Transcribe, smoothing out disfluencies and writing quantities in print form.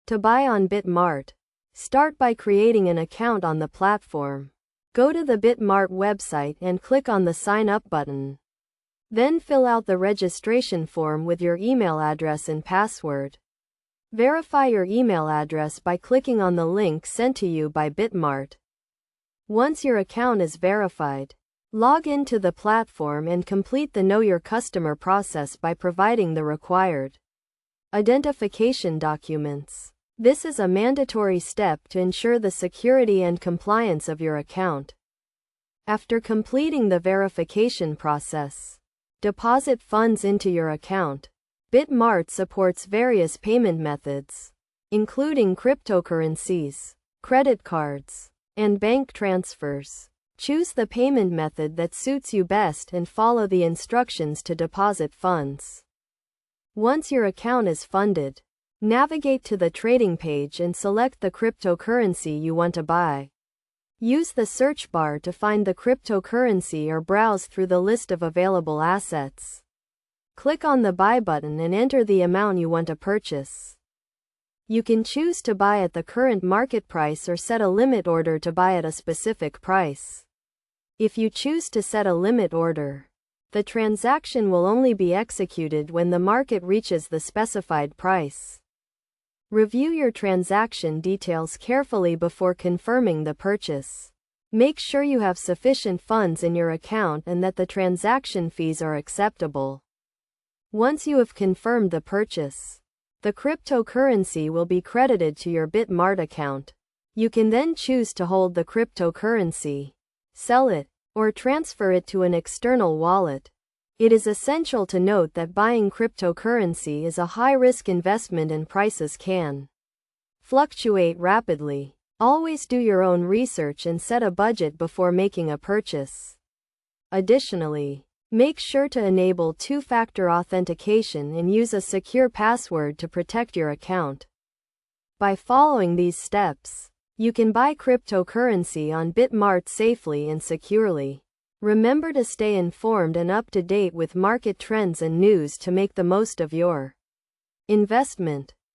To buy on Bitmart, start by creating an account on the platform. Go to the Bitmart website and click on the Sign Up button. Then fill out the registration form with your email address and password. Verify your email address by clicking on the link sent to you by Bitmart. Once your account is verified, log into the platform and complete the Know Your Customer process by providing the required identification documents. This is a mandatory step to ensure the security and compliance of your account. After completing the verification process, deposit funds into your account. Bitmart supports various payment methods, including cryptocurrencies, credit cards, and bank transfers. Choose the payment method that suits you best and follow the instructions to deposit funds. Once your account is funded, navigate to the trading page and select the cryptocurrency you want to buy. Use the search bar to find the cryptocurrency or browse through the list of available assets. Click on the Buy button and enter the amount you want to purchase. You can choose to buy at the current market price or set a limit order to buy at a specific price. If you choose to set a limit order, the transaction will only be executed when the market reaches the specified price. Review your transaction details carefully before confirming the purchase. Make sure you have sufficient funds in your account and that the transaction fees are acceptable. Once you have confirmed the purchase, the cryptocurrency will be credited to your Bitmart account. You can then choose to hold the cryptocurrency, sell it, or transfer it to an external wallet. It is essential to note that buying cryptocurrency is a high-risk investment and prices can fluctuate rapidly. Always do your own research and set a budget before making a purchase. Additionally, make sure to enable two-factor authentication and use a secure password to protect your account. By following these steps, you can buy cryptocurrency on Bitmart safely and securely. Remember to stay informed and up to date with market trends and news to make the most of your investment.